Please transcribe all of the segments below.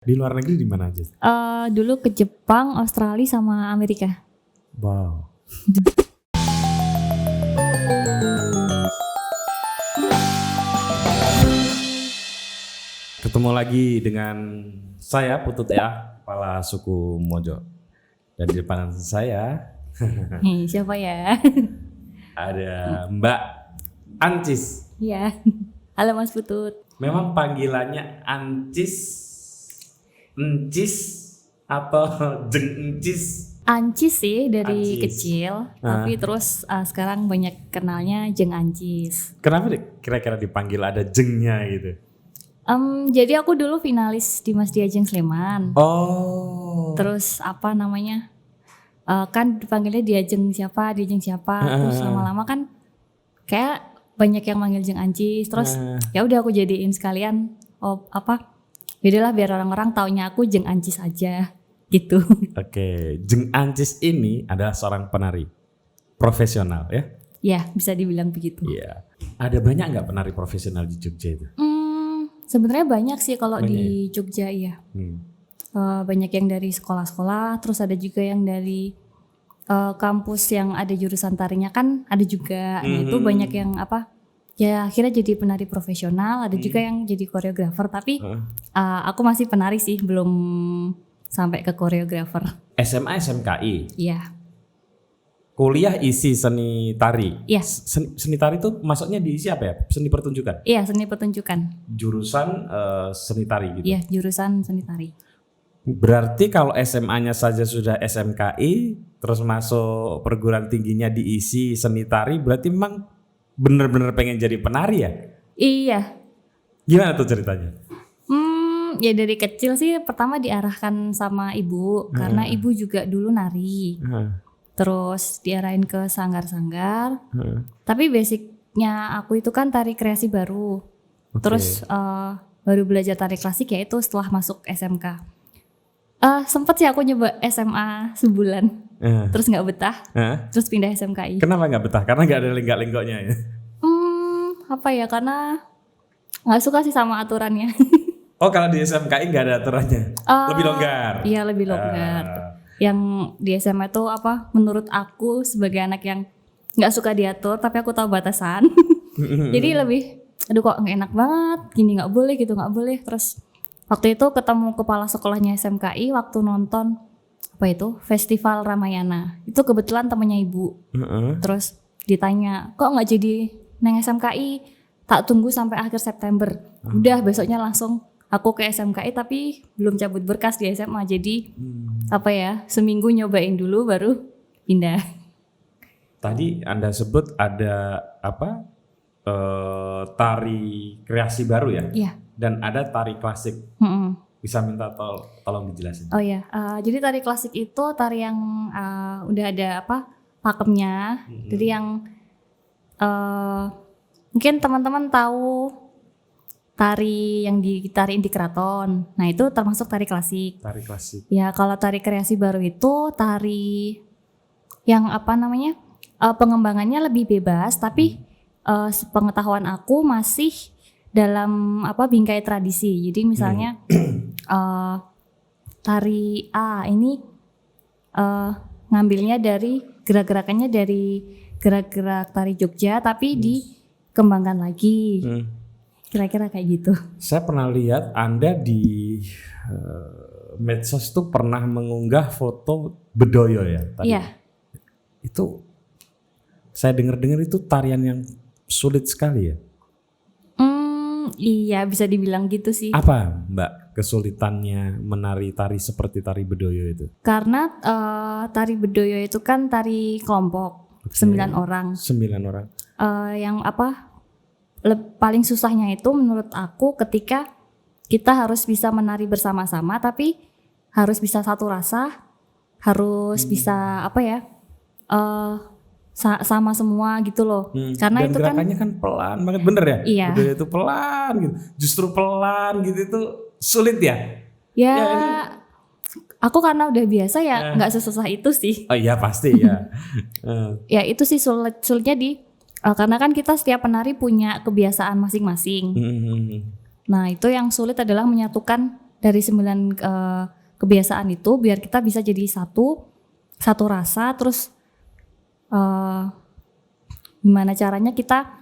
Di luar negeri di mana aja? Dulu ke Jepang, Australia sama Amerika. Wow. Ketemu lagi dengan saya Putut ya, kepala suku Mojo. Dan di depan saya Siapa ya? ada Mbak Ancis. Iya. Halo Mas Putut. Memang panggilannya Ancis, Encis atau Jeng Encis? Ancis sih dari Ancis. kecil, tapi terus sekarang banyak kenalnya Jeng Ancis. Kenapa kira-kira dipanggil ada jengnya gitu? Jadi aku dulu finalis di Mas Diajeng Sleman. Oh. Terus apa namanya? Kan dipanggilnya Diajeng siapa, terus lama-lama kan kayak banyak yang manggil Jeng Ancis. Terus ya udah aku jadiin sekalian yaudahlah biar orang-orang taunya aku Jeng Ancis aja gitu. Oke, Jeng Ancis ini adalah seorang penari profesional ya? Ya bisa dibilang begitu. Iya. Ada banyak nggak penari profesional di Jogja itu? Sebenarnya banyak sih kalau di Jogja ya. Banyak yang dari sekolah-sekolah, terus ada juga yang dari kampus yang ada jurusan tarinya kan ada juga. Nah itu banyak yang ya akhirnya jadi penari profesional, ada juga yang jadi koreografer. Tapi aku masih penari sih, belum sampai ke koreografer. SMA SMKI. Iya. Kuliah isi seni tari. Iya. Seni tari itu masuknya diisi apa ya? Seni pertunjukan. Iya, seni pertunjukan. Jurusan seni tari gitu. Iya, jurusan seni tari. Berarti kalau SMA-nya saja sudah SMKI, terus masuk perguruan tingginya diisi seni tari, berarti memang bener-bener pengen jadi penari ya? Iya. Gimana tuh ceritanya? Ya dari kecil sih pertama diarahkan sama ibu, karena ibu juga dulu nari. Terus diarahin ke sanggar-sanggar. Tapi basicnya aku itu kan tari kreasi baru. Terus baru belajar tari klasik ya itu setelah masuk SMK. Sempet sih aku nyoba SMA sebulan. Terus gak betah. Terus pindah SMKI. Kenapa gak betah? Karena gak ada lenggak-lenggoknya ya? Karena gak suka sih sama aturannya. Oh kalau di SMKI gak ada aturannya? Lebih longgar? Iya lebih longgar. Yang di SMA itu menurut aku sebagai anak yang gak suka diatur tapi aku tahu batasan. Jadi lebih aduh kok gak enak banget, gini gak boleh gitu gak boleh. Terus waktu itu ketemu kepala sekolahnya SMKI waktu nonton Festival Ramayana. Itu kebetulan temennya ibu. Terus ditanya kok gak jadi neng SMKI, tak tunggu sampai akhir September. Udah besoknya langsung aku ke SMKI tapi belum cabut berkas di SMA. Jadi seminggu nyobain dulu baru pindah. Tadi Anda sebut ada tari kreasi baru ya? Iya. Dan ada tari klasik. Bisa minta tolong dijelasin. Oh ya, jadi tari klasik itu tari yang udah ada pakemnya. Jadi yang mungkin teman-teman tahu tari yang ditariin di keraton. Nah itu termasuk tari klasik. Tari klasik. Ya kalau tari kreasi baru itu tari yang pengembangannya lebih bebas. Tapi sepengetahuan aku masih dalam bingkai tradisi. Jadi misalnya tari A ini ngambilnya dari gerak-gerakannya dari gerak-gerak tari Jogja tapi dikembangkan lagi. Kira-kira kayak gitu. Saya pernah lihat Anda di medsos tuh pernah mengunggah foto bedoyo ya tadi. Iya. Itu saya dengar-dengar itu tarian yang sulit sekali ya. Iya bisa dibilang gitu sih. Apa Mbak kesulitannya menari tari seperti tari bedoyo itu? Karena tari bedoyo itu kan tari kelompok 9 orang. 9 orang. Yang paling susahnya itu menurut aku ketika kita harus bisa menari bersama-sama tapi harus bisa satu rasa, harus bisa sama semua gitu loh. Karena dan itu gerakannya kan pelan banget, bener ya? Iya. Bedoyo itu pelan gitu. Justru pelan gitu itu sulit ya? Ya aku karena udah biasa ya nggak sesusah itu sih. Oh iya pasti ya. Ya itu sih sulitnya karena kan kita setiap penari punya kebiasaan masing-masing. Nah itu yang sulit adalah menyatukan dari 9 kebiasaan itu biar kita bisa jadi satu rasa. Terus gimana caranya kita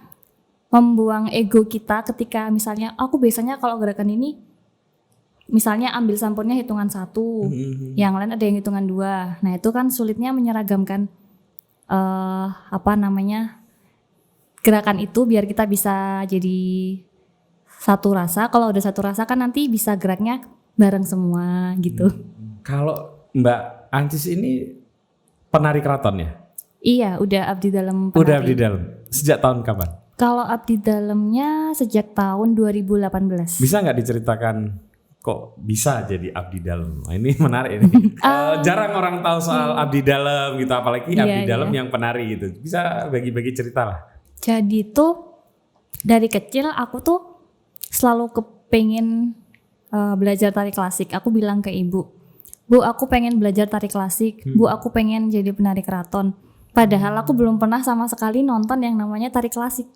membuang ego kita ketika misalnya aku biasanya kalau gerakan ini misalnya ambil sampornya hitungan 1, yang lain ada yang hitungan 2. Nah itu kan sulitnya menyeragamkan gerakan itu biar kita bisa jadi satu rasa. Kalau udah satu rasa kan nanti bisa geraknya bareng semua gitu. Kalau Mbak Ancis ini penari keraton ya? Iya, udah abdi dalam penari. Udah abdi dalam. Sejak tahun kapan? Kalau abdi dalamnya sejak tahun 2018. Bisa nggak diceritakan kok bisa jadi abdi dalam? Nah, ini menarik ini. Jarang orang tahu soal abdi dalam gitu, apalagi abdi dalam yang penari gitu. Bisa bagi-bagi cerita lah. Jadi tuh dari kecil aku tuh selalu kepengen belajar tari klasik. Aku bilang ke ibu, Bu aku pengen belajar tari klasik, Bu aku pengen jadi penari keraton. Padahal aku belum pernah sama sekali nonton yang namanya tari klasik.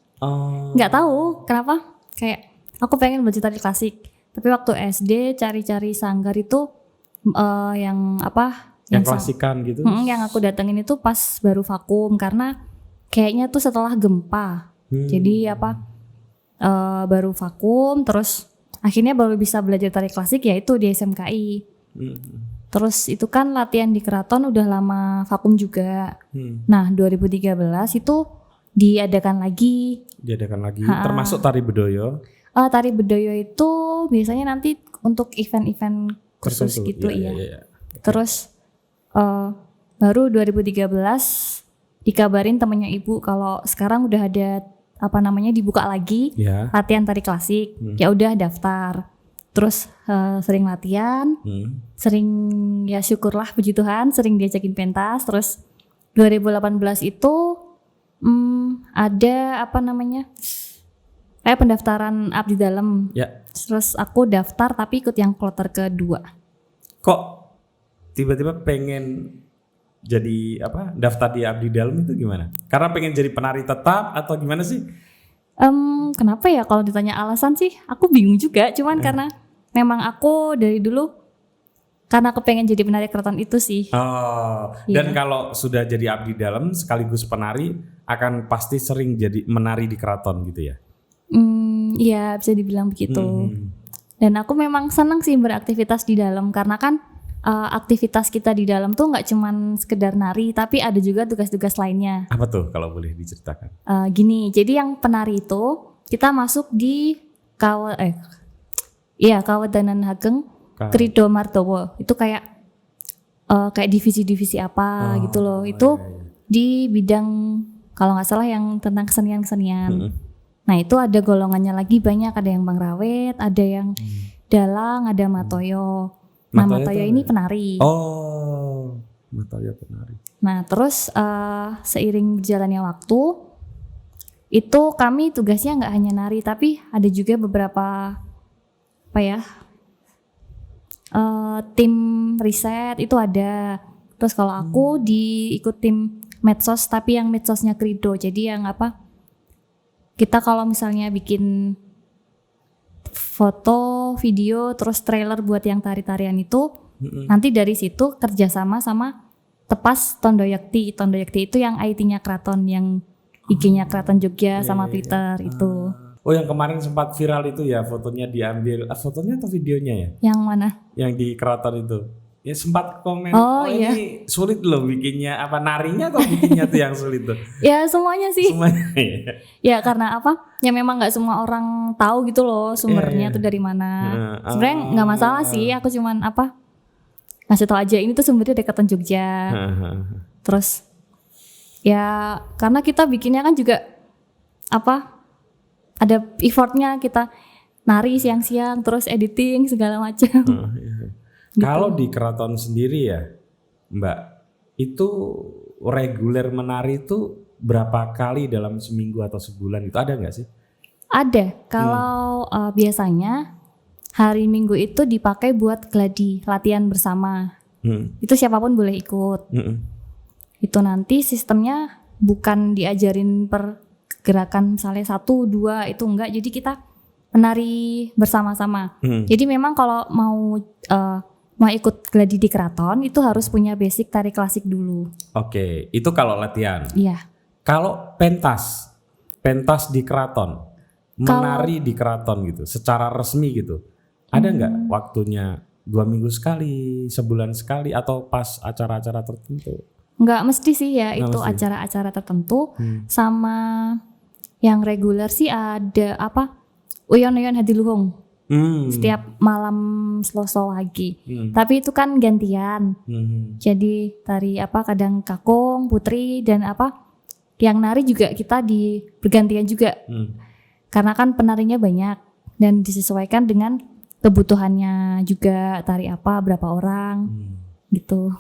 Nggak tahu kenapa, kayak aku pengen belajar tari klasik. Tapi waktu SD cari-cari sanggar itu yang klasikan gitu. Yang aku datengin itu pas baru vakum karena kayaknya tuh setelah gempa. Jadi baru vakum, terus akhirnya baru bisa belajar tari klasik yaitu di SMKI. Terus itu kan latihan di keraton udah lama vakum juga. Nah 2013 itu diadakan lagi. Termasuk tari bedoyo. Tari bedoyo itu biasanya nanti untuk event-event khusus tertentu, gitu iya. Terus baru 2013 dikabarin temennya ibu kalau sekarang udah ada dibuka lagi latihan tari klasik. Ya udah daftar. Terus sering latihan, sering ya syukurlah puji Tuhan sering diajakin pentas. Terus 2018 itu ada kayak pendaftaran abdi dalam. Terus aku daftar tapi ikut yang kloter kedua. Kok tiba-tiba pengen jadi daftar di abdi dalam itu gimana? Karena pengen jadi penari tetap atau gimana sih? Kenapa ya kalau ditanya alasan sih aku bingung juga. Cuman karena memang aku dari dulu karena aku pengen jadi penari keraton itu sih. Dan kalau sudah jadi abdi dalam sekaligus penari akan pasti sering jadi menari di keraton gitu ya? Iya bisa dibilang begitu. Dan aku memang senang sih beraktivitas di dalam karena kan aktivitas kita di dalam tuh nggak cuman sekedar nari tapi ada juga tugas-tugas lainnya. Apa tuh kalau boleh diceritakan? Gini, jadi yang penari itu kita masuk di Kawadanan Hageng Krido Martowo. Itu kayak divisi-divisi apa gitu loh. Itu di bidang kalau nggak salah yang tentang kesenian-kesenian. Nah itu ada golongannya lagi banyak, ada yang Bangrawet, ada yang Dalang, ada Matoyo. Nah Matoyo ini penari. Matoyo penari. Nah terus seiring berjalannya waktu itu kami tugasnya nggak hanya nari tapi ada juga beberapa tim riset itu ada. Terus kalau aku ikut tim medsos tapi yang medsosnya Krido. Jadi yang kita kalau misalnya bikin foto, video, terus trailer buat yang tari-tarian itu nanti dari situ kerjasama sama Tepas Tondoyakti. Tondoyakti itu yang IT-nya Keraton, yang IG-nya Keraton Jogja sama Twitter itu. Yang kemarin sempat viral itu ya, fotonya diambil, fotonya atau videonya ya? Yang mana? Yang di Keraton itu. Ya sempat komen, iya. Ini sulit loh bikinnya, narinya atau bikinnya tuh yang sulit tuh? Ya semuanya sih. Semuanya. Ya karena ya memang nggak semua orang tahu gitu loh sumbernya tuh dari mana. Sebenarnya nggak masalah sih, aku cuman ngasih tahu aja ini tuh sumbernya dari Keraton Jogja. Terus ya karena kita bikinnya kan juga ada effortnya, kita nari siang-siang terus editing segala macam. Gitu. Kalau di keraton sendiri ya Mbak, itu reguler menari itu berapa kali dalam seminggu atau sebulan, itu ada nggak sih? Ada. Kalau biasanya hari Minggu itu dipakai buat gladi, latihan bersama. Itu siapapun boleh ikut. Itu nanti sistemnya bukan diajarin per gerakan misalnya 1, 2 itu enggak. Jadi kita penari bersama-sama. Jadi memang kalau mau ikut gladi di keraton itu harus punya basic tari klasik dulu. Oke, itu kalau latihan. Iya. Kalau pentas di keraton, menari di keraton gitu, secara resmi gitu, ada nggak waktunya 2 minggu sekali, sebulan sekali, atau pas acara-acara tertentu? Nggak mesti sih ya, Nggak itu mesti. acara-acara tertentu. Sama yang reguler sih ada Uyon-uyon Hadiluhung. Setiap malam Selasa lagi. Tapi itu kan gantian. Jadi tari kadang kakung, putri, dan yang nari juga kita bergantian juga. Karena kan penarinya banyak dan disesuaikan dengan kebutuhannya juga, tari berapa orang gitu.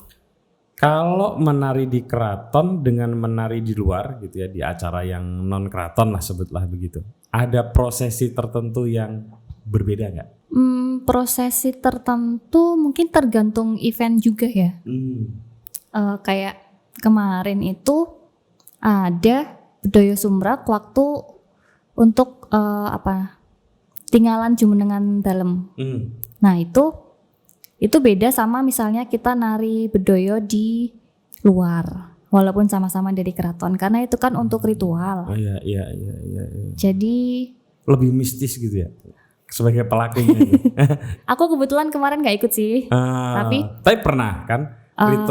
Kalau menari di keraton dengan menari di luar gitu ya, di acara yang non keraton lah sebutlah begitu, ada prosesi tertentu yang berbeda nggak? Prosesi tertentu mungkin tergantung event juga ya. Kayak kemarin itu ada Bedoyo Sumrak waktu untuk tinggalan Jumenengan Dalem. Nah itu beda sama misalnya kita nari Bedoyo di luar, walaupun sama-sama dari keraton, karena itu kan untuk ritual. Oh iya. Jadi lebih mistis gitu ya sebagai pelakunya. aku kebetulan kemarin nggak ikut sih, tapi pernah kan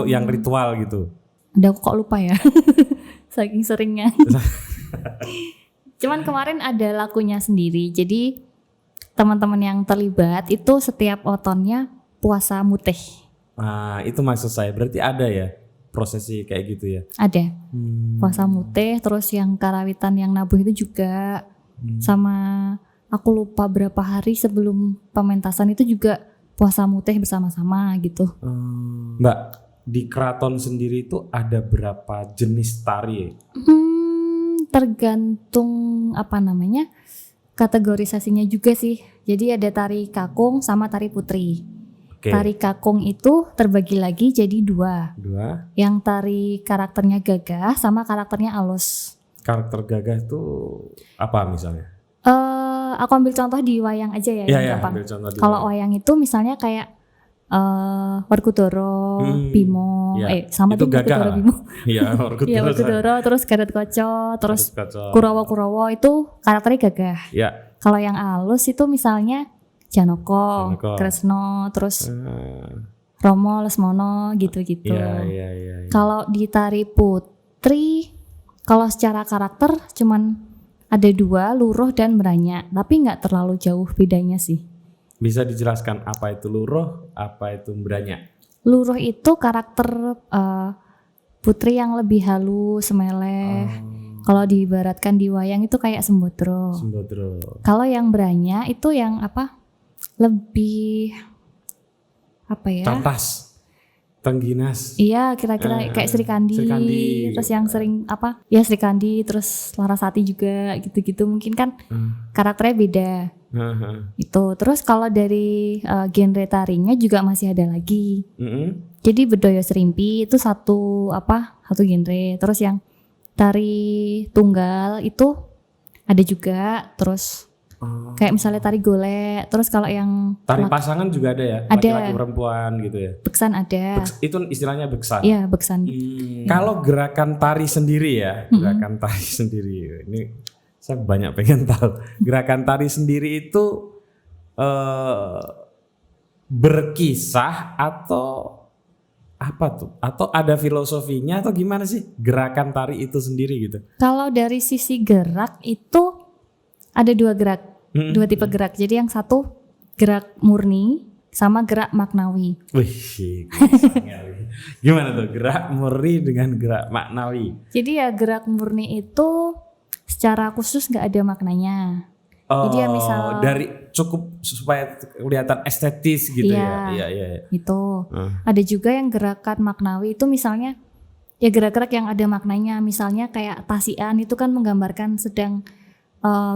yang ritual gitu. Udah kok lupa ya, saking seringnya. Cuman kemarin ada lakunya sendiri. Jadi teman-teman yang terlibat itu setiap otonnya puasa mutih. Itu maksud saya, berarti ada ya prosesi kayak gitu ya? Ada. Puasa mutih, terus yang karawitan yang nabuh itu juga. Sama aku lupa berapa hari sebelum pementasan itu juga puasa mutih bersama-sama gitu. Mbak, di keraton sendiri itu ada berapa jenis tari? Tergantung kategorisasinya juga sih. Jadi ada tari kakung sama tari putri. Tari kakung itu terbagi lagi jadi dua. Yang tari karakternya gagah sama karakternya alus. Karakter gagah itu apa misalnya? Aku ambil contoh di wayang aja ya, yang gampang. Kalau wayang itu misalnya kayak Werkudara, Bimo, sama itu Werkudara Bimo. Iya, Werkudara, terus Gatot Kaca, terus Kurawa itu karakternya gagah. Iya. Kalau yang alus itu misalnya Janaka, Kresna, terus Romo, Lesmono gitu-gitu. Iya. Kalau di tari putri, kalau secara karakter cuman ada dua, Luruh dan Meranyak, tapi nggak terlalu jauh bedanya sih. Bisa dijelaskan apa itu Luruh, apa itu Meranyak? Luruh itu karakter putri yang lebih halus, meleleh. Kalau diibaratkan di wayang itu kayak Sembodro. Kalau yang Meranyak itu yang lebih Tatas, Tengginas. Iya, kira-kira kayak Sri Kandi. Terus yang sering Sri Kandi, terus Larasati juga gitu-gitu. Mungkin kan karakternya beda. Itu. Terus kalau dari genre tarinya juga masih ada lagi. Jadi Bedoyo Serimpi itu satu genre. Terus yang tari tunggal itu ada juga. Terus kayak misalnya tari golek. Terus kalau yang tari pasangan juga ada ya? Ada. Laki-laki perempuan gitu ya? Beksan ada. Itu istilahnya beksan? Iya, beksan. Kalau gerakan tari sendiri ya, gerakan tari sendiri. Ini saya banyak pengen tahu. Gerakan tari sendiri itu berkisah atau apa tuh? Atau ada filosofinya atau gimana sih gerakan tari itu sendiri gitu? Kalau dari sisi gerak itu ada dua gerak, dua tipe gerak. Jadi yang satu gerak murni sama gerak maknawi. Wih, gimana tuh gerak murni dengan gerak maknawi? Jadi ya gerak murni itu secara khusus nggak ada maknanya. Jadi ya misal dari cukup supaya kelihatan estetis gitu ya. Iya. Itu. Ada juga yang gerakan maknawi itu misalnya ya gerak-gerak yang ada maknanya. Misalnya kayak tasian itu kan menggambarkan sedang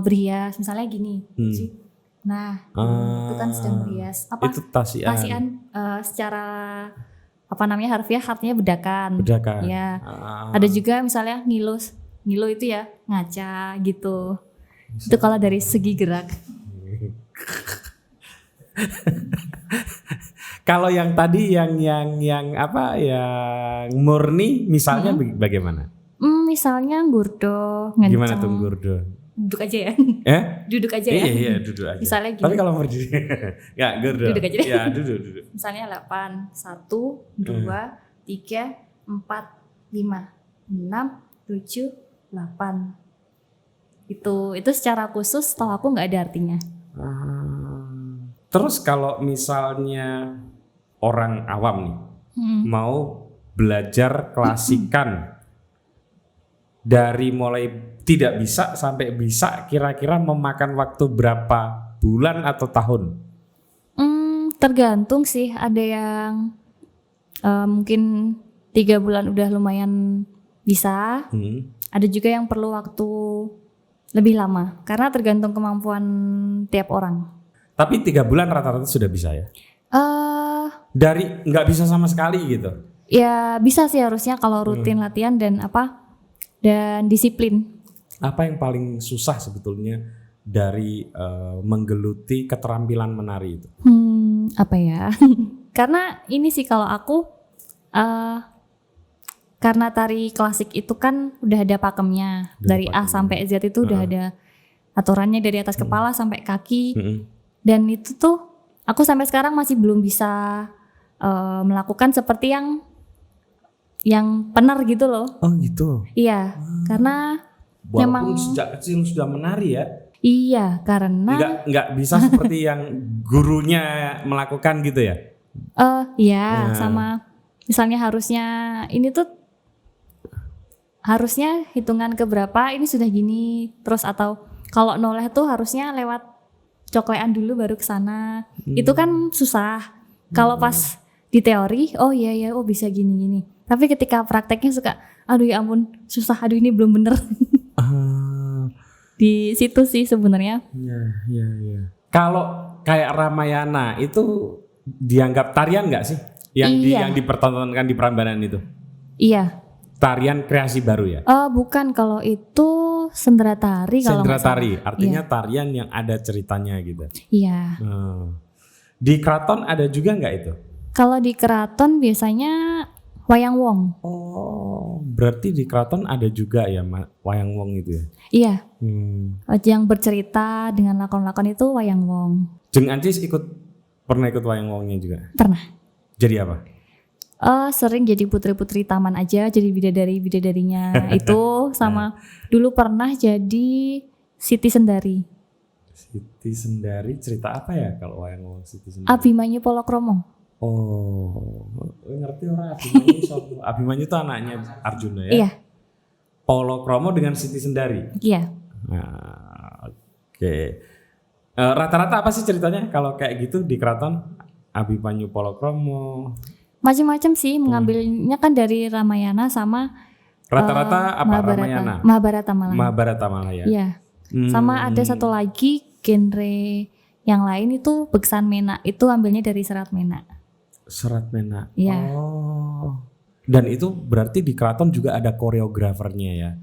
berhias. Misalnya gini. Nah, itu kan sedang berhias. Itu tasian. Tasian secara harfiah artinya bedakan. Ya. Ada juga misalnya ngilo itu ya ngaca gitu. Itu kalau dari segi gerak. Kalau yang tadi yang apa yang murni misalnya bagaimana? Misalnya gurdo, ngenceng. Gimana tuh gurdo? Duduk aja ya. Duduk aja ya. Iya, duduk aja. Misalnya gini. Tapi kalau berdiri ya gurdo. Duduk aja deh. Ya, duduk. Misalnya 8, 1, 2, 3, 4, 5, 6, 7, 8. Itu secara khusus tahu aku nggak ada artinya. Terus kalau misalnya orang awam nih mau belajar klasikan dari mulai tidak bisa sampai bisa, kira-kira memakan waktu berapa bulan atau tahun? Tergantung sih, ada yang mungkin 3 bulan udah lumayan bisa. Ada juga yang perlu waktu lebih lama karena tergantung kemampuan tiap orang. Tapi 3 bulan rata-rata sudah bisa ya? Dari nggak bisa sama sekali gitu? Ya bisa sih harusnya kalau rutin latihan dan disiplin. Apa yang paling susah sebetulnya dari menggeluti keterampilan menari itu? Apa ya? Karena ini sih kalau aku karena tari klasik itu kan udah ada pakemnya dari A sampai Z itu udah ada aturannya dari atas kepala sampai kaki. Dan itu tuh aku sampai sekarang masih belum bisa melakukan seperti yang benar gitu loh. Oh gitu. Iya, karena walaupun memang sejak kecil sudah menari ya. Iya, karena nggak bisa seperti yang gurunya melakukan gitu ya. Iya, sama misalnya harusnya ini tuh harusnya hitungan keberapa ini sudah gini terus, atau kalau noleh tuh harusnya lewat coklean dulu baru ke sana. Itu kan susah. Kalau pas di teori, oh iya oh bisa gini. Tapi ketika prakteknya suka, aduh ya ampun, susah, aduh ini belum bener. Di situ sih sebenarnya. Iya. Kalau kayak Ramayana itu dianggap tarian nggak sih? Yang dipertontonkan di Prambanan itu? Iya. Tarian kreasi baru ya? Bukan, kalau itu sendera tari. Sendera tari, artinya tarian yang ada ceritanya gitu. Iya. Di keraton ada juga nggak itu? Kalau di keraton biasanya wayang wong. Oh, berarti di keraton ada juga ya wayang wong itu ya? Iya. Yang bercerita dengan lakon-lakon itu wayang wong. Jeng Ancis pernah ikut wayang wongnya juga? Pernah. Jadi apa? Sering jadi putri-putri taman aja, jadi bidadari-bidadarinya itu, sama dulu pernah jadi Siti Sendari. Siti Sendari cerita apa ya kalau wayang wong Siti Sendari? Abimanyu Polokromo. Oh, ngerti orang Abimanyu siapa? Abimanyu itu anaknya Arjuna ya? Iya. Polokromo dengan Siti Sendari? Iya. Nah, oke. Rata-rata apa sih ceritanya kalau kayak gitu di keraton? Abimanyu Polokromo? Macam-macam sih, mengambilnya kan dari Ramayana sama rata-rata apa Ramayana? Mahabharata malah ya. Iya. Sama ada satu lagi genre yang lain itu Beksan Mena, itu ambilnya dari Serat Mena. Serat Mena. Iya. Oh. Dan itu berarti di keraton juga ada koreografernya ya?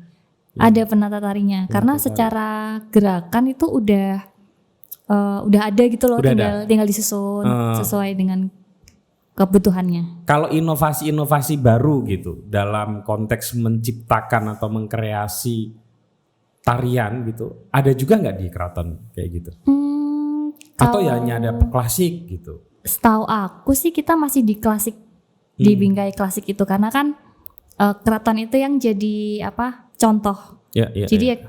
Ada penata tarinya, karena secara gerakan itu udah ada gitu loh, tinggal disusun sesuai dengan kebutuhannya. Kalau inovasi-inovasi baru gitu dalam konteks menciptakan atau mengkreasi tarian gitu, ada juga nggak di keraton kayak gitu? Atau ya hanya ada klasik gitu? Setahu aku sih kita masih di klasik, di bingkai klasik itu, karena kan keraton itu yang jadi contoh. Jadi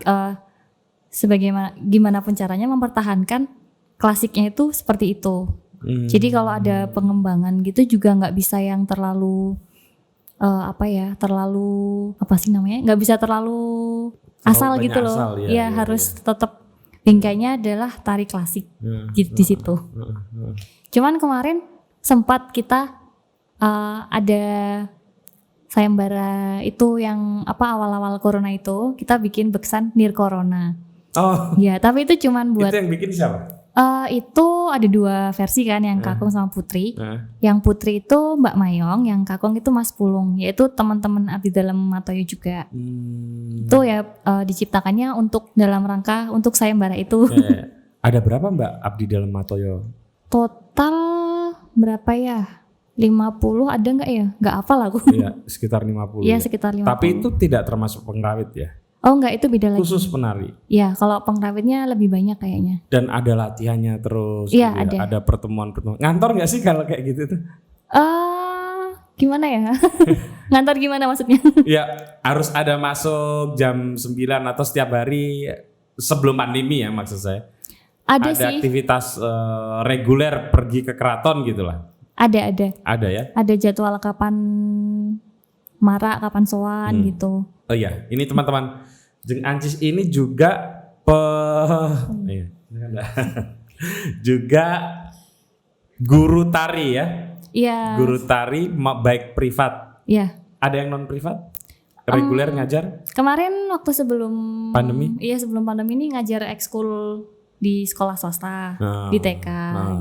sebagaimana gimana pun caranya mempertahankan klasiknya itu seperti itu. Jadi kalau ada pengembangan gitu juga nggak bisa yang terlalu nggak bisa terlalu asal gitu loh. Ya harus tetap bingkainya adalah tari klasik di situ. Cuman kemarin sempat kita ada sayembara itu yang awal-awal corona itu kita bikin beksan Nir Corona. Oh. Ya, tapi itu cuman buat. Itu yang bikin siapa? Itu ada 2 versi kan, yang Kakung sama Putri. Yang Putri itu Mbak Mayong, yang Kakung itu Mas Pulung, yaitu teman-teman abdi dalam Matoyo juga. Itu ya diciptakannya untuk dalam rangka untuk sayembara itu. Ada berapa Mbak abdi dalam Matoyo? Total berapa ya? 50 ada nggak ya? Nggak hafal aku. Iya, sekitar 50. Iya, ya. sekitar 50. Tapi itu tidak termasuk pengrawit ya? Oh enggak, itu beda lagi. Khusus penari. Ya, kalau pengrawitnya lebih banyak kayaknya. Dan ada latihannya terus. Iya, gitu ya. ada. Ada pertemuan-pertemuan. Ngantor nggak sih kalau kayak gitu tuh? Gimana ya? Ngantor gimana maksudnya? Ya, harus ada masuk jam 9 atau setiap hari sebelum pandemi ya maksud saya. Ada sih. Aktivitas reguler pergi ke keraton gitu lah. Ada. Ada ya? Ada jadwal kapan marak, kapan sowan gitu. Oh iya, ini teman-teman. Jeng Ancis ini juga iya, juga guru tari ya. Iya. Guru tari baik privat. Iya. Ada yang non privat? Reguler ngajar? Kemarin waktu sebelum Pandemi? Iya, sebelum pandemi ini ngajar ekskul di sekolah swasta, di TK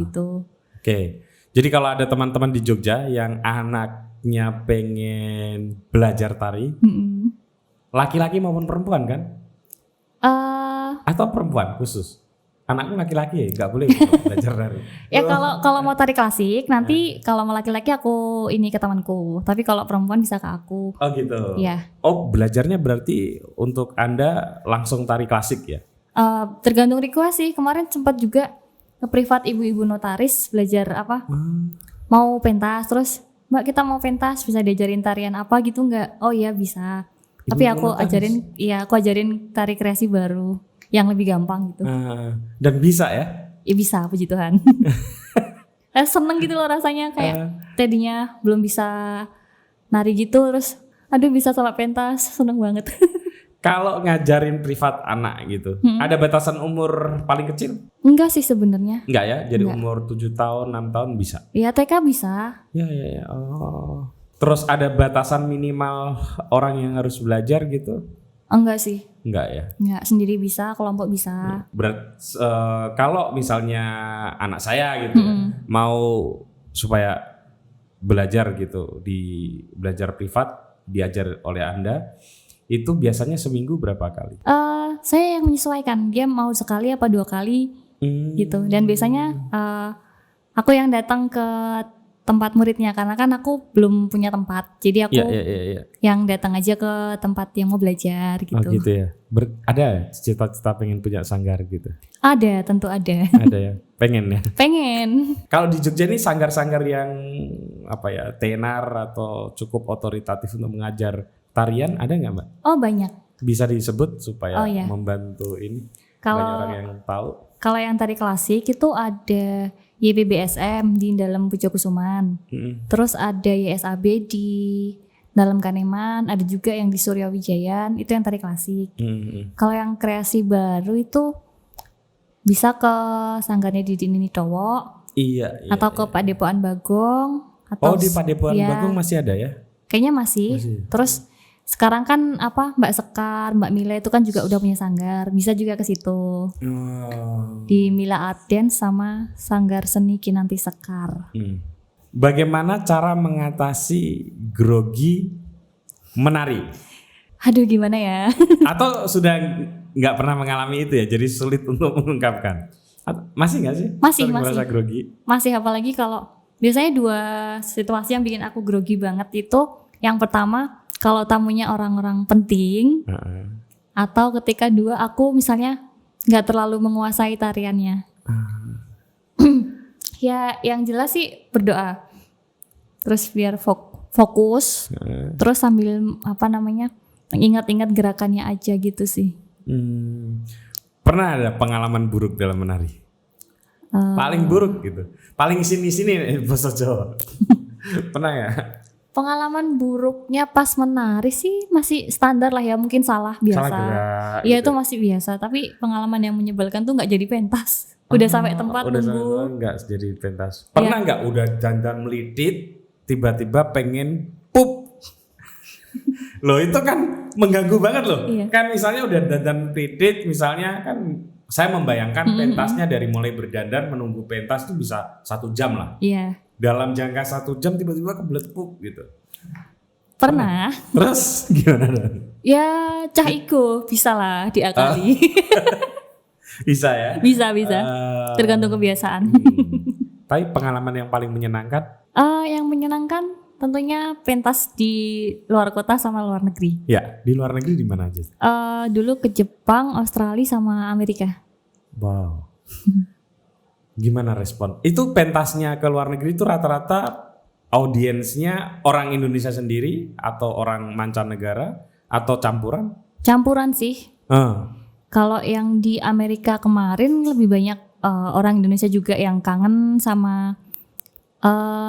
gitu. Oke. Jadi kalau ada teman-teman di Jogja yang anaknya pengen belajar tari, laki-laki maupun perempuan kan? Atau perempuan khusus? Anakku laki-laki ya, nggak boleh belajar tari. Ya kalau mau tari klasik nanti kalau mau laki-laki aku ini ke temanku, tapi kalau perempuan bisa ke aku. Oh gitu. Iya. Oh belajarnya berarti untuk Anda langsung tari klasik ya? Tergantung request sih. Kemarin sempat juga ke privat ibu-ibu notaris belajar apa? Mau pentas, terus Mbak kita mau pentas bisa diajarin tarian apa gitu nggak? Oh iya bisa. Tapi aku ajarin tari kreasi baru yang lebih gampang gitu. Dan bisa ya? Ya bisa, puji Tuhan. Seneng gitu loh rasanya kayak tadinya belum bisa nari gitu terus aduh bisa sama pentas, seneng banget. Kalau ngajarin privat anak gitu, ada batasan umur paling kecil? Enggak sih sebenarnya. Enggak ya, jadi umur 7 tahun, 6 tahun bisa? Ya TK bisa. Ya. Oh. Terus ada batasan minimal orang yang harus belajar gitu? Enggak sih. Enggak ya? Enggak, sendiri bisa, kelompok bisa. Kalau misalnya anak saya gitu mau supaya belajar gitu, belajar privat, diajar oleh Anda, itu biasanya seminggu berapa kali? Saya yang menyesuaikan, dia mau sekali apa 2 kali gitu. Dan biasanya aku yang datang ke tempat muridnya karena kan aku belum punya tempat, jadi aku yang datang aja ke tempat yang mau belajar gitu. Oh gitu ya. Ada cita-cita pengen punya sanggar gitu? Ada, tentu ada. Ada ya, pengen ya. Pengen. Kalau di Jogja ini sanggar-sanggar yang apa ya, tenar atau cukup otoritatif untuk mengajar tarian ada nggak Mbak? Oh banyak. Bisa disebut supaya membantu ini banyak orang yang tahu. Kalau yang tari klasik itu ada YPBSM di dalam Pujokusuman. Terus ada YSAB di dalam Kaneman, ada juga yang di Suryawijayan, itu yang tari klasik. Kalau yang kreasi baru itu bisa ke sanggarnya Didi Nini Towo. Iya. Atau ke Padepokan Bagong. Atau di Padepokan Bagong masih ada ya? Kayaknya masih. Terus sekarang kan Mbak Sekar, Mbak Mila itu kan juga udah punya sanggar, bisa juga ke situ. Di Mila Art Dance sama Sanggar Seni Kinanti Sekar. Bagaimana cara mengatasi grogi menari? Aduh gimana ya? Atau sudah nggak pernah mengalami itu ya, jadi sulit untuk mengungkapkan? Masih nggak sih? Masih. Merasa grogi? Masih, apalagi kalau biasanya 2 situasi yang bikin aku grogi banget itu, yang pertama kalau tamunya orang-orang penting, atau ketika 2 aku misalnya nggak terlalu menguasai tariannya. Ya yang jelas sih berdoa, terus biar fokus, terus sambil ingat-ingat gerakannya aja gitu sih. Pernah ada pengalaman buruk dalam menari? Paling buruk gitu, paling sini bahasa Jawa. Pernah ya? Pengalaman buruknya pas menari sih masih standar lah ya, mungkin salah biasa. Iya gitu. Itu masih biasa, tapi pengalaman yang menyebalkan tuh nggak jadi pentas. Udah sampai tempat nunggu. Nggak jadi pentas. Pernah nggak udah dandan melidit, tiba-tiba pengen pup? Loh itu kan mengganggu banget loh. Iya. Kan misalnya udah dandan melidit, misalnya kan saya membayangkan pentasnya dari mulai berdandan menunggu pentas itu bisa 1 jam lah. Iya. Dalam jangka 1 jam tiba-tiba kebelet pup gitu. Pernah. Terus gimana dong? Ya cah iko bisa lah diakali. Bisa ya. Bisa. Eh, Tergantung kebiasaan. Tapi pengalaman yang paling menyenangkan? Yang menyenangkan tentunya pentas di luar kota sama luar negeri. Ya, di luar negeri di mana aja? Dulu ke Jepang, Australia sama Amerika. Wow. Gimana respon? Itu pentasnya ke luar negeri itu rata-rata audiensnya orang Indonesia sendiri atau orang mancanegara atau campuran? Campuran sih. Kalau yang di Amerika kemarin lebih banyak orang Indonesia juga yang kangen sama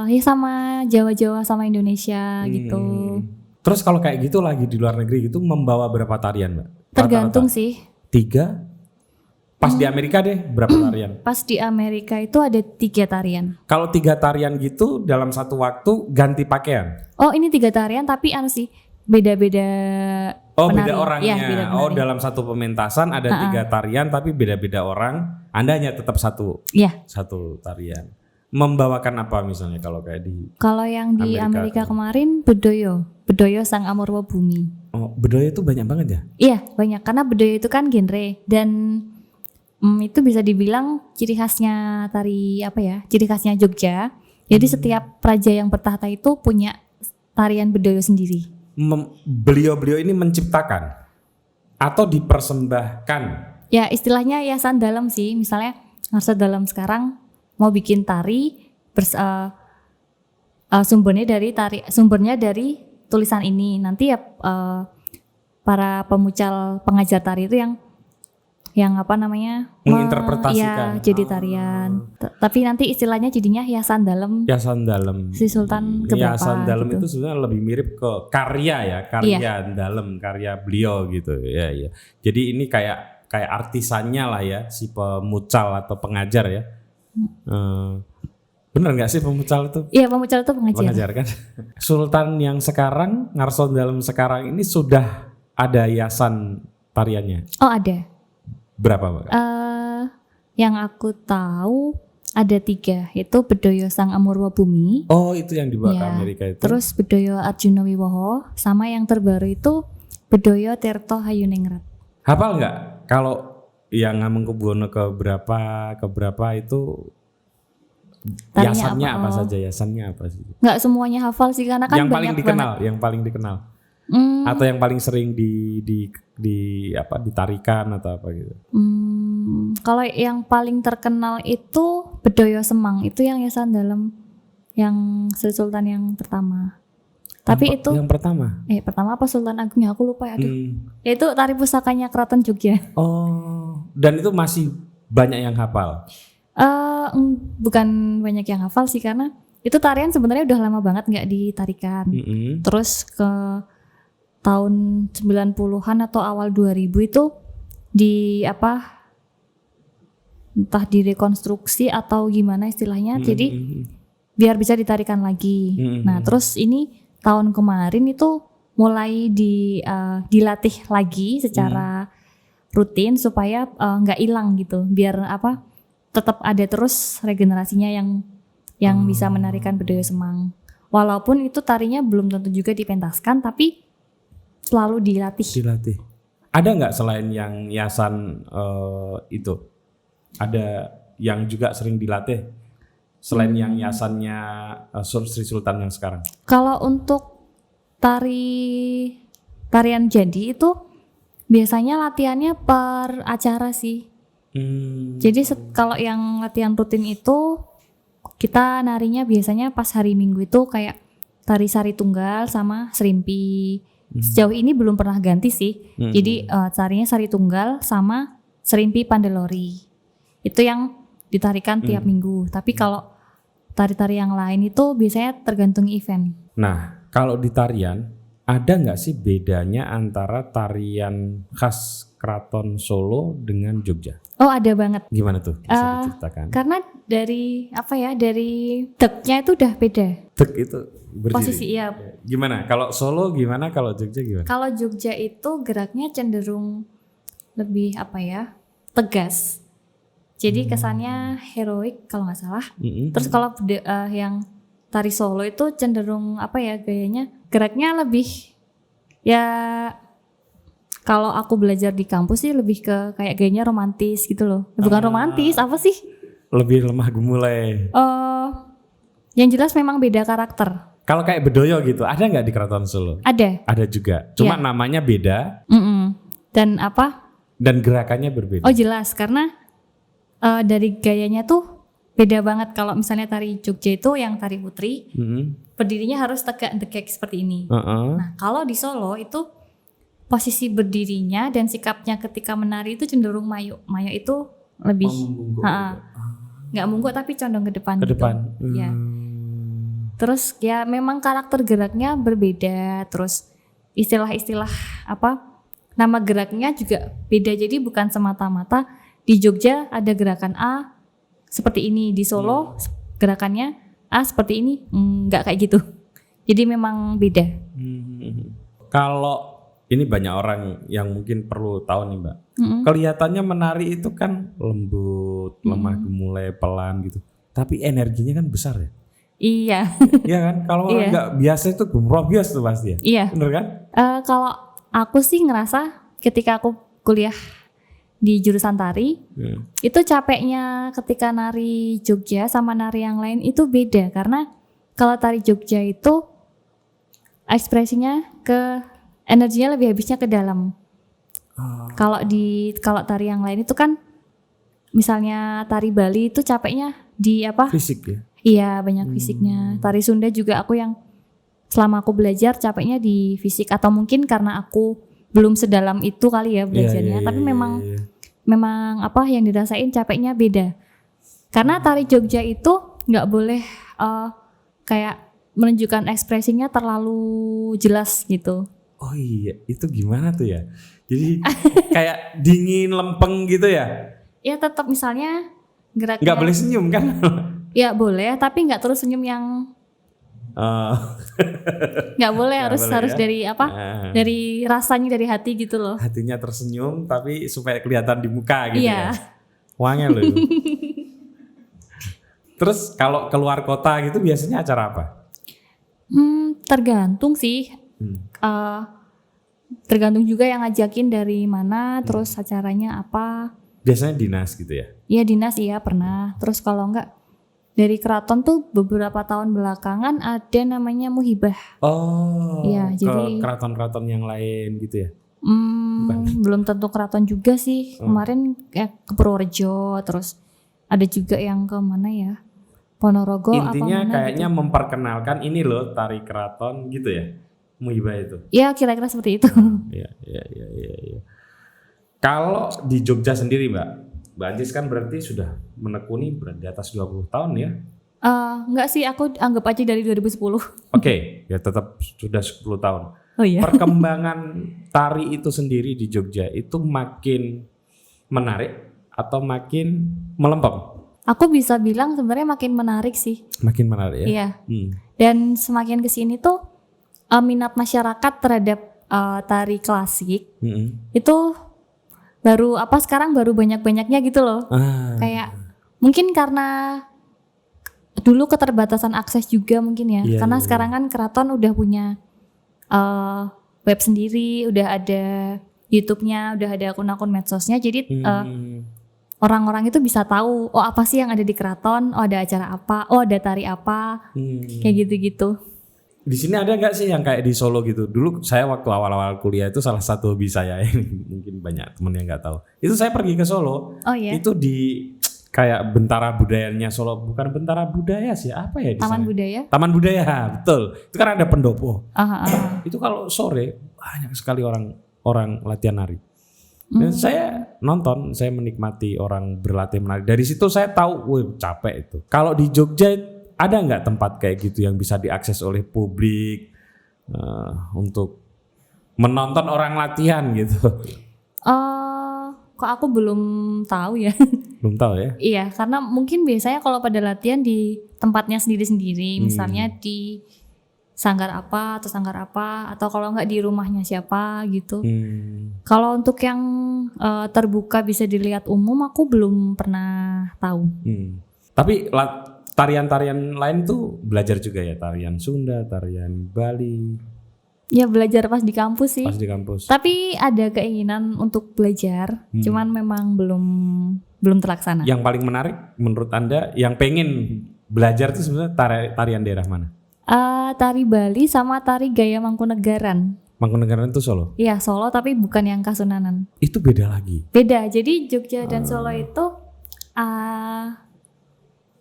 ya sama Jawa-Jawa sama Indonesia gitu. Terus kalau kayak gitu lagi di luar negeri gitu membawa berapa tarian, Mbak? Tergantung Rata-rata? sih. 3? Pas di Amerika deh berapa tarian? Pas di Amerika itu ada 3 tarian. Kalau 3 tarian gitu dalam satu waktu ganti pakaian? Oh ini 3 tarian tapi sih beda-beda Oh penari. beda orangnya. Ya, beda Oh penari. dalam satu pementasan ada 3 tarian tapi beda-beda orang. Anda hanya tetap satu Iya. tarian. Membawakan apa misalnya kalau kayak di? Kalau yang di Amerika. Amerika kemarin Bedoyo Sang Amurwa Bumi. Oh Bedoya itu banyak banget ya? Iya banyak karena Bedoyo itu kan genre dan itu bisa dibilang ciri khasnya tari apa ya? Ciri khasnya Jogja. Jadi setiap raja yang bertahta itu punya tarian Bedoyo sendiri. Beliau-beliau ini menciptakan atau dipersembahkan? Ya istilahnya yayasan dalam sih. Misalnya Ngarsa Dalam sekarang mau bikin tari sumbernya dari tulisan ini. Nanti ya para pemucal pengajar tari itu yang apa namanya menginterpretasikan. Ya jadi tarian. Tapi nanti istilahnya jadinya hiasan dalam. Hiasan dalam. Si Sultan keberapa? Hiasan dalam gitu. itu sebenarnya lebih mirip ke karya ya, dalam karya beliau gitu ya. Jadi ini kayak artisannya lah ya si pemucal atau pengajar ya. Bener nggak sih pemucal itu? Iya pemucal itu pengajar kan. Sultan yang sekarang Ngarso Dalam sekarang ini sudah ada hiasan tariannya. Oh ada. Berapa Mbak? Yang aku tahu ada 3 yaitu Bedoyo Sang Amurwa Bumi. Oh itu yang dibawa ke Amerika itu. Terus Bedoyo Arjuna Wiwoho sama yang terbaru itu Bedoyo Tirto Hayuningrat. Hafal nggak? Kalau yang Ngamengkubuwono ke berapa itu yasannya apa saja? Yasannya apa sih? Nggak semuanya hafal sih karena kan yang banyak yang paling dikenal. Atau yang paling sering ditarikan atau apa gitu. Kalau yang paling terkenal itu Bedoyo Semang, itu yang yayasan dalam yang Sri Sultan yang pertama. Tapi itu yang pertama. Pertama apa Sultan Agungnya aku lupa ya. Itu tari pusakanya Keraton Jogja. Oh, dan itu masih banyak yang hafal. Bukan banyak yang hafal sih karena itu tarian sebenarnya udah lama banget nggak ditarikan. Terus ke tahun 90-an atau awal 2000 itu entah direkonstruksi atau gimana istilahnya. Jadi biar bisa ditarikan lagi. Nah, terus ini tahun kemarin itu mulai dilatih lagi secara rutin supaya nggak hilang gitu. Biar tetap ada terus regenerasinya yang bisa menarikan Bedoyo Semang. Walaupun itu tarinya belum tentu juga dipentaskan tapi selalu dilatih. Ada nggak selain yang hiasan itu? Ada yang juga sering dilatih selain yang hiasannya Sri Sultan yang sekarang? Kalau untuk tarian jadi itu biasanya latihannya per acara sih. Jadi kalau yang latihan rutin itu kita narinya biasanya pas hari Minggu itu kayak tari sari tunggal sama serimpi. Sejauh ini belum pernah ganti sih. Jadi tarinya sari tunggal sama serimpi pandelori. Itu yang ditarikan tiap minggu. Tapi kalau tari-tari yang lain itu biasanya tergantung event. Nah, kalau di tarian ada nggak sih bedanya antara tarian khas Keraton Solo dengan Jogja? Oh, ada banget. Gimana tuh? Bisa diceritakan? Karena dari deknya itu udah beda. Dek itu berdiri. Posisi ya. Gimana? Kalau Solo gimana? Kalau Jogja gimana? Kalau Jogja itu geraknya cenderung lebih tegas. Jadi kesannya heroik kalau nggak salah. Terus kalau yang tari Solo itu cenderung gayanya geraknya lebih Kalau aku belajar di kampus sih lebih ke kayak gayanya romantis gitu loh. Bukan romantis, apa sih? Lebih lemah gemulai. Yang jelas memang beda karakter. Kalau kayak Bedoyo gitu, ada nggak di Keraton Solo? Ada. Ada juga. Cuma namanya beda. Dan apa? Dan gerakannya berbeda. Oh jelas, karena dari gayanya tuh beda banget. Kalau misalnya tari Jogja itu yang tari putri, berdirinya harus tegak dekek seperti ini. Nah kalau di Solo itu posisi berdirinya dan sikapnya ketika menari itu cenderung mayo. Mayo itu lebih nggak mungguk tapi condong ke depan. Ke depan. Gitu. Ya. Terus ya memang karakter geraknya berbeda. Terus istilah-istilah apa? Nama geraknya juga beda. Jadi bukan semata-mata di Jogja ada gerakan A seperti ini, di Solo gerakannya A seperti ini, nggak kayak gitu. Jadi memang beda. Kalau ini banyak orang yang mungkin perlu tahu nih Mbak. Kelihatannya menari itu kan lembut, lemah gemulai, pelan gitu. Tapi energinya kan besar ya. Iya. Iya kan? Kalau orang nggak biasa itu gumrobios tuh pasti ya. Iya. Bener kan? Kalau aku sih ngerasa ketika aku kuliah di jurusan tari, itu capeknya ketika nari Jogja sama nari yang lain itu beda. Karena kalau tari Jogja itu ekspresinya energinya lebih habisnya ke dalam. Kalau tari yang lain itu kan misalnya tari Bali itu capeknya di apa? Fisik ya. Iya, banyak fisiknya. Tari Sunda juga aku yang selama aku belajar capeknya di fisik, atau mungkin karena aku belum sedalam itu kali ya belajarnya. Tapi memang apa yang dirasain capeknya beda. Karena tari Jogja itu nggak boleh kayak menunjukkan ekspresinya terlalu jelas gitu. Oh iya, itu gimana tuh ya? Jadi kayak dingin, lempeng gitu ya? Ya tetap misalnya geraknya. Nggak boleh senyum kan? Ya boleh, tapi nggak terus senyum yang. Nggak boleh, harus ya? Dari apa? Dari rasanya, dari hati gitu loh. Hatinya tersenyum, tapi supaya kelihatan di muka gitu ya. Wangnya loh. Terus kalau keluar kota gitu biasanya acara apa? Tergantung sih. Tergantung juga yang ngajakin dari mana, terus acaranya apa. Biasanya dinas gitu ya? Iya dinas, iya pernah. Terus kalau enggak dari keraton tuh beberapa tahun belakangan ada namanya muhibah. Oh, ya, jadi keraton-keraton yang lain gitu ya? Belum tentu keraton juga sih. Kemarin ke Purworejo, terus ada juga yang ke mana ya? Ponorogo. Intinya apa kayaknya gitu. Memperkenalkan ini loh tari keraton gitu ya? Muhibah itu? Ya kira-kira seperti itu. Iya. Kalau di Jogja sendiri Mbak Anjis kan berarti sudah menekuni di atas 20 tahun ya? Enggak sih, aku anggap aja dari 2010. Oke, ya tetap sudah 10 tahun. Oh iya. Perkembangan tari itu sendiri di Jogja itu makin menarik atau makin melempem? Aku bisa bilang sebenarnya makin menarik sih. Makin menarik ya? Iya. Dan semakin kesini tuh minat masyarakat terhadap tari klasik itu sekarang baru banyak-banyaknya gitu loh. Kayak mungkin karena dulu keterbatasan akses juga mungkin ya. Karena sekarang kan keraton udah punya web sendiri, udah ada YouTube-nya, udah ada akun-akun medsosnya. Jadi orang-orang itu bisa tahu, oh apa sih yang ada di keraton, oh ada acara apa, oh ada tari apa, kayak gitu-gitu. Di sini ada nggak sih yang kayak di Solo gitu? Dulu saya waktu awal-awal kuliah itu salah satu hobi saya ini mungkin banyak temen yang nggak tahu. Itu saya pergi ke Solo. Oh iya. Itu di kayak Bentara Budayanya Solo, bukan Bentara Budaya sih, apa ya di sana? Budaya. Taman Budaya, betul. Itu kan ada pendopo. Itu kalau sore banyak sekali orang latihan nari. Dan saya nonton, saya menikmati orang berlatih menari. Dari situ saya tahu, wih capek itu. Kalau di Jogja ada nggak tempat kayak gitu yang bisa diakses oleh publik untuk menonton orang latihan gitu? Kok aku belum tahu ya. Belum tahu ya? Iya, karena mungkin biasanya kalau pada latihan di tempatnya sendiri-sendiri, misalnya di sanggar apa atau kalau nggak di rumahnya siapa gitu. Kalau untuk yang terbuka bisa dilihat umum, aku belum pernah tahu. Tapi tarian-tarian lain tuh belajar juga ya, tarian Sunda, tarian Bali. Ya belajar pas di kampus sih. Pas di kampus. Tapi ada keinginan untuk belajar, cuman memang belum terlaksana. Yang paling menarik menurut Anda yang pengen belajar itu sebenarnya tarian daerah mana? Tari Bali sama tari gaya Mangkunegaran. Mangkunegaran itu Solo? Iya Solo tapi bukan yang Kasunanan. Itu beda lagi? Beda, jadi Jogja dan Solo itu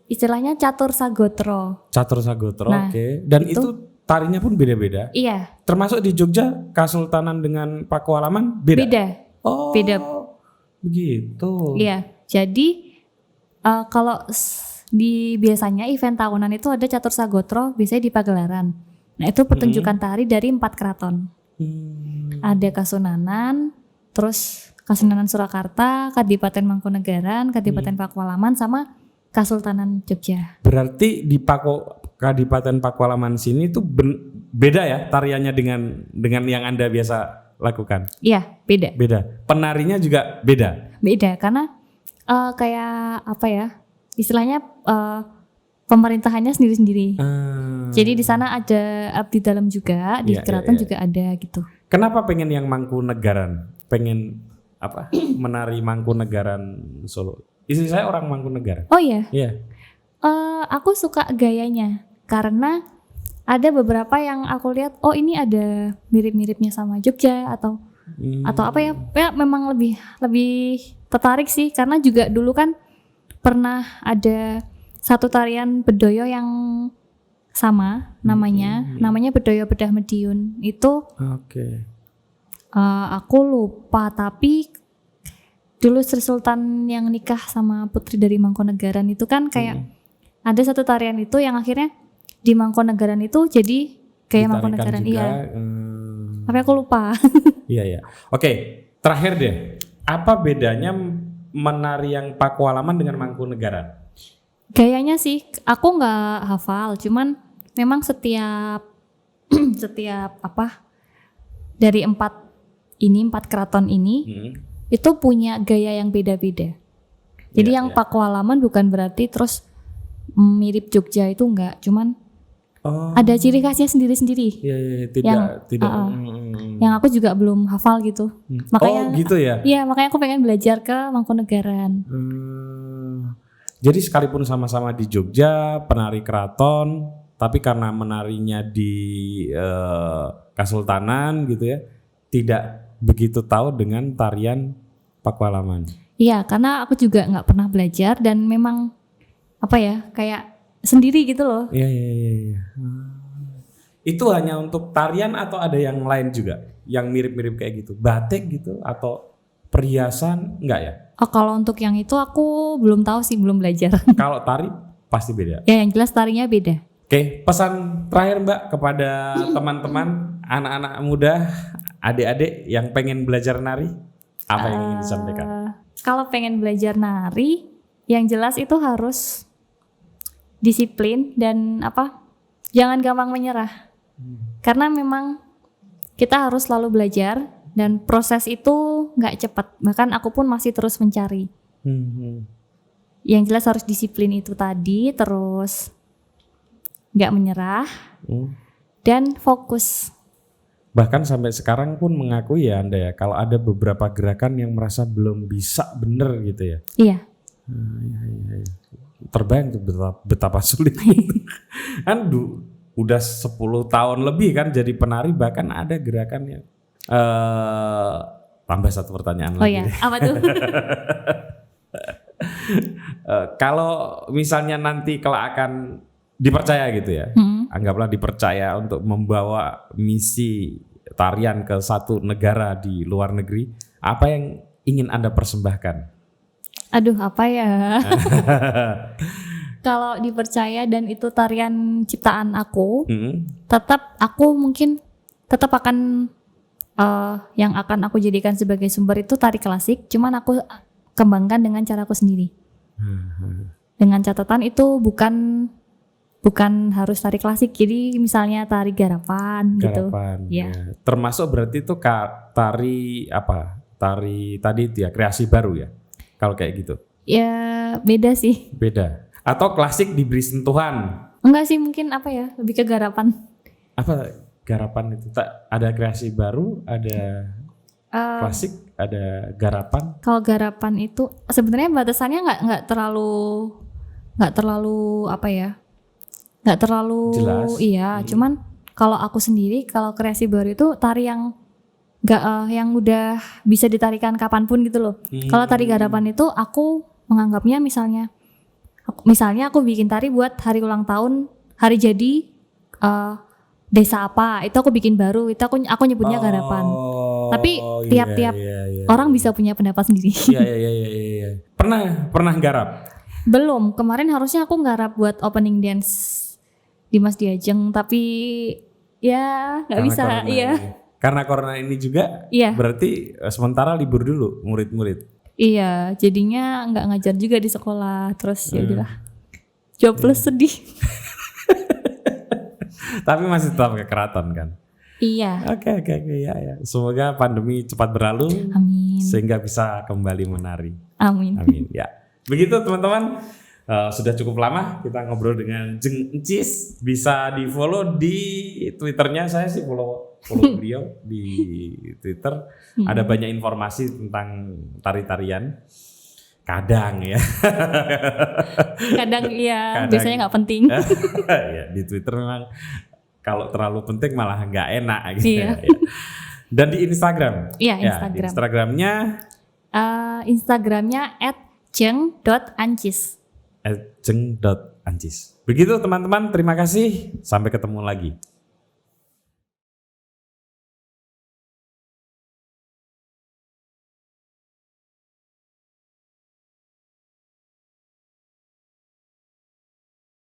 istilahnya catur sagotro. Catur sagotro, Nah, oke. Dan itu tarinya pun beda-beda? Iya. Termasuk di Jogja, Kasultanan dengan Pakualaman beda? Beda. Oh, Beda. Begitu. Iya, jadi kalau biasanya event tahunan itu ada catur sagotro, biasanya di Pagelaran. Nah itu pertunjukan tari dari 4 keraton. Ada Kasunanan, terus Kasunanan Surakarta, Kadipaten Mangkunegaran, Kadipaten Pakualaman, sama Kasultanan Jogja. Berarti di Kadipaten Pakualaman sini tuh beda ya tariannya dengan yang Anda biasa lakukan? Iya, beda. Beda. Penarinya juga beda? Beda, karena kayak apa ya, istilahnya pemerintahannya sendiri-sendiri. Jadi di sana ada abdi dalam juga, di keraton juga ada gitu. Kenapa pengen yang Mangkunegaran? Pengen apa? Menari Mangkunegaran Solo. Istri saya orang Mangkunegaran. Oh iya. Iya. Aku suka gayanya karena ada beberapa yang aku lihat, oh ini ada mirip-miripnya sama Jogja atau apa ya? Ya memang lebih tertarik sih karena juga dulu kan pernah ada satu tarian bedoyo yang sama namanya bedoyo bedah Mediun. Itu aku lupa, tapi dulu Sri Sultan yang nikah sama putri dari Mangkunegaran itu kan kayak ada satu tarian itu yang akhirnya di Mangkunegaran itu jadi kayak Mangkunegaran. Iya. Tapi aku lupa. Iya. Oke, terakhir deh. Apa bedanya menari yang Pakualaman dengan Mangkunegaran? Gayanya sih aku nggak hafal, cuman memang setiap apa dari 4 keraton ini itu punya gaya yang beda-beda. Jadi yang Pakualaman bukan berarti terus mirip Jogja, itu enggak, cuman ada ciri khasnya sendiri-sendiri. Tidak. Yang aku juga belum hafal gitu. Makanya gitu ya. Iya, makanya aku pengen belajar ke Mangkunegaran. Jadi sekalipun sama-sama di Jogja, penari keraton, tapi karena menarinya di Kasultanan gitu ya, tidak begitu tahu dengan tarian Pakualaman. Iya, karena aku juga nggak pernah belajar dan memang apa ya, kayak sendiri gitu loh. Iya. Itu hanya untuk tarian atau ada yang lain juga yang mirip-mirip kayak gitu, batik gitu atau perhiasan, enggak ya? Oh, kalau untuk yang itu aku belum tahu sih, belum belajar. Kalau tari pasti beda. Ya, yang jelas tarinya beda. Oke, pesan terakhir Mbak kepada teman-teman, anak-anak muda, adik-adik yang pengen belajar nari, apa yang ingin disampaikan? Kalau pengen belajar nari, yang jelas itu harus disiplin dan jangan gampang menyerah. Karena memang kita harus selalu belajar dan proses itu nggak cepat. Bahkan aku pun masih terus mencari. Yang jelas harus disiplin itu tadi, terus nggak menyerah dan fokus. Bahkan sampai sekarang pun mengakui ya Anda ya, kalau ada beberapa gerakan yang merasa belum bisa bener gitu ya. Iya. Terbayang tuh betapa sulit. Kan udah 10 tahun lebih kan jadi penari, bahkan ada gerakan yang tambah satu pertanyaan lagi. Oh iya, apa tuh? Kalau misalnya nanti kelak akan dipercaya gitu ya, anggaplah dipercaya untuk membawa misi tarian ke satu negara di luar negeri, apa yang ingin Anda persembahkan? Aduh, apa ya? Kalau dipercaya dan itu tarian ciptaan aku, tetap aku mungkin tetap akan yang akan aku jadikan sebagai sumber itu tari klasik, cuman aku kembangkan dengan caraku sendiri. Dengan catatan itu bukan harus tari klasik, jadi misalnya tari garapan gitu. Ya. Termasuk berarti itu tari apa? Tari tadi itu ya, kreasi baru ya. Kalau kayak gitu. Ya beda sih. Beda. Atau klasik diberi sentuhan. Enggak sih, mungkin lebih ke garapan. Apa garapan itu? Tak ada kreasi baru, ada klasik, ada garapan. Kalau garapan itu sebenarnya batasannya nggak terlalu apa ya? Nggak terlalu Jelas. iya. Cuman kalau aku sendiri kalau kreasi baru itu tari yang yang udah bisa ditarikan kapanpun gitu loh. Kalau tari garapan itu aku menganggapnya misalnya aku bikin tari buat hari ulang tahun, hari jadi desa apa, itu aku bikin baru, itu aku nyebutnya garapan. Tapi tiap-tiap orang bisa punya pendapat sendiri. Iya. Pernah garap? Belum, kemarin harusnya aku garap buat opening dance di Mas Diajeng, tapi ya nggak bisa. Iya. Karena corona ini juga, berarti sementara libur dulu murid-murid. Iya, jadinya nggak ngajar juga di sekolah, terus ya udahlah. Jobless sedih. Tapi masih tetap ke keraton kan? Iya. Oke, ya. Semoga pandemi cepat berlalu. Amin. Sehingga bisa kembali menari. Amin. Ya. Begitu teman-teman. Sudah cukup lama kita ngobrol dengan Jeng Encis. Bisa di follow di Twitternya. Saya sih follow beliau di Twitter. Ada banyak informasi tentang tari-tarian. Kadang ya. Kadang iya, biasanya nggak penting. Ya, di Twitter memang kalau terlalu penting malah nggak enak gitu. Iya. Ya. Dan di Instagram. Iya, Ya, Instagram. di Instagramnya Instagramnya @jeng.ancis. @jeng.ancis. Begitu teman-teman, terima kasih. Sampai ketemu lagi.